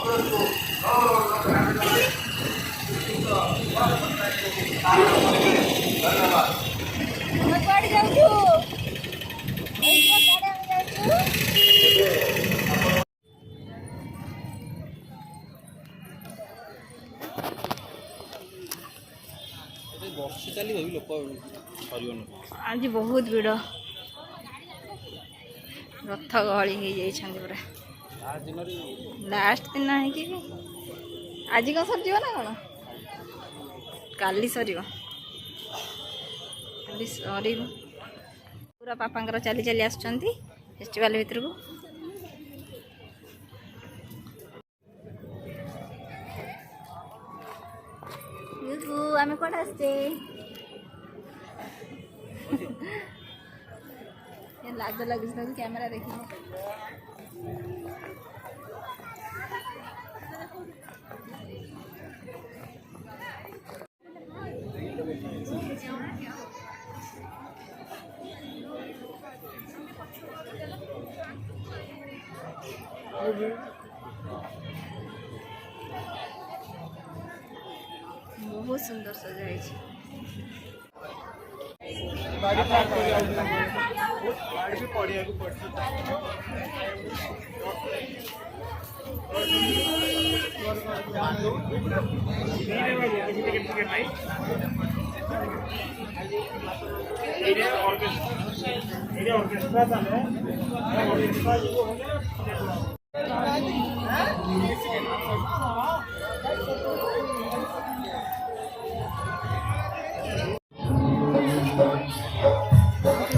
आज बहुत भिड़ रथ गहली हो जाइछन्ति पूरा लास्ट दिन है कि आज कौन सर ना कौन काली सर पूरा पापा चली चली आसुचंती फेस्टिवल भीतर को आम कौन आसचे लाज लगे कैमेरा देख बहुत सुंदर सजाई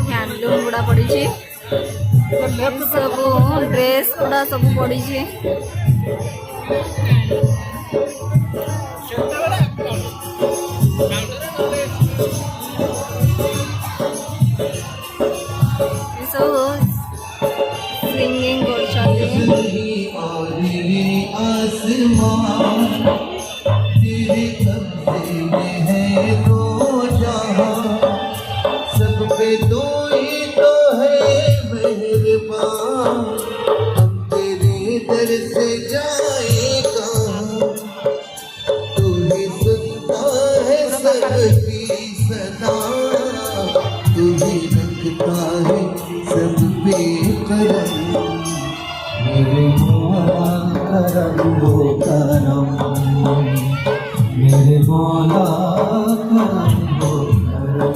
हैंडलूम गुड़ा पड़ी सब ड्रेस गुड़ा सब पड़ी सब सिंगिंग सब पे दो ही तो है मेहरबान हम तेरे दर से जाए कहाँ तू ही सुनता है सबकी सदा तू ही रखता है सब पे करम मेरे मौला करम वो करम मेरे मौला करम वो करम।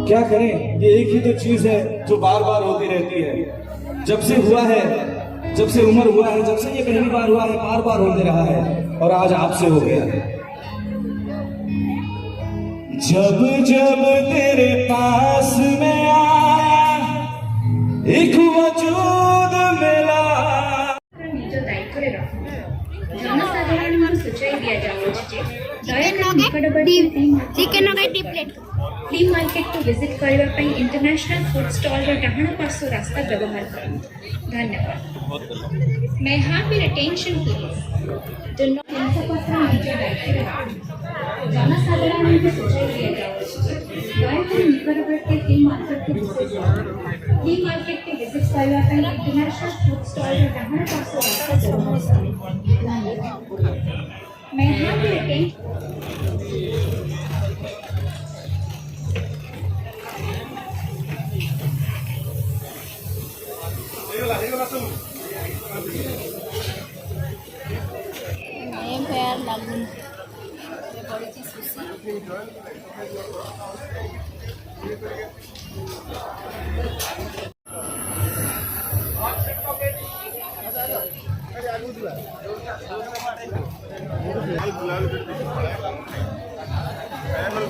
क्या करें, ये एक ही तो चीज है जो बार बार होती रहती है। जब से हुआ है, जब से उम्र हुआ है, जब से ये पहली बार हुआ है, बार बार होते रहा है और आज आपसे हो गया। जब जब तेरे पास में आया एक वजूद मिला निज दायित्व जनसाधारण सूचाई दिया जाऊँगी चिकेन फ्ली मार्केट को विजिट करने इंटरनेशनल फूड स्टॉल डाहाण पार्श्व रास्ता व्यवहार करूँ। धन्यवाद। मैं हैप्पी अटेंशन प्लीज जनसाधारण को सूचाई दिया जाऊँगी निकटवर्ती फ्ली मार्केट को विजिट करने इंटरनेशनल फूड स्टॉल डाहाण पार्श्व रास्ता व्यवहार करूँ। धन्यवाद। मैं हैप्पी अटेंशन फेयर लगुन पड़ी सुशी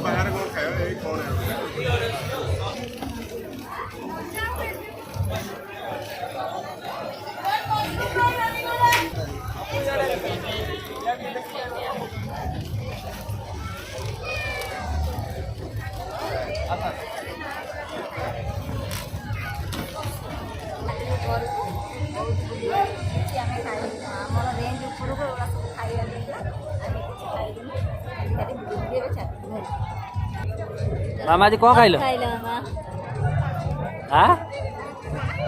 बाहर कौन खाया कौन है मामा आज कौन खाइल खाइल मामा हाँ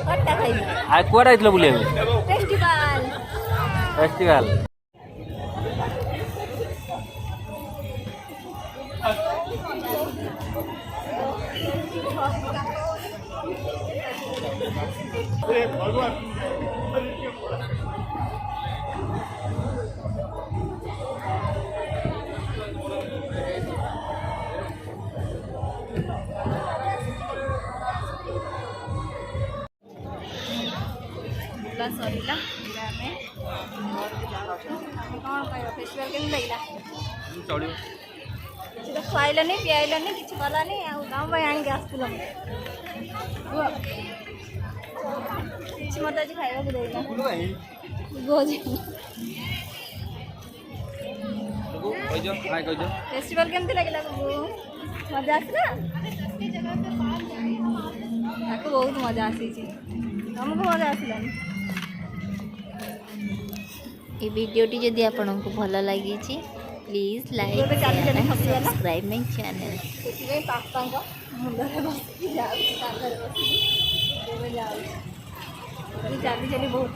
खट्टा खाइल आज कुआडे आइतलो बुलिया फेस्टिवल फेस्टिवल सरीला आमे कौन कह फेस्टिवल के लगे କିଛି ତ ଖୁଆଇଲନି ପିଆଇଲନି କିଛି କଲାନି ଆଉ ଗାଁ ପାଇଁ ଆଣିକି ଆସିଥିଲ କିଛି ମୋତେ ଆଜି ଖାଇବାକୁ ଦେଇନା ଫେଷ୍ଟିଭାଲ କେମିତି ଲାଗିଲା ମଜା ଆସିଲା ତାକୁ ବହୁତ ମଜା ଆସିଛି ତମକୁ ମଜା ଆସିଲାନି ये वीडियोटी जदि आपको भल लगी please like subscribe my channel ସେଥିପାଇଁ ବାପାଙ୍କ ମୁଣ୍ଡରେ ବସିକି ଯାଉଛି କାନ୍ଧରେ ବସିକି ଚାଲି ଚାଲି ବହୁତ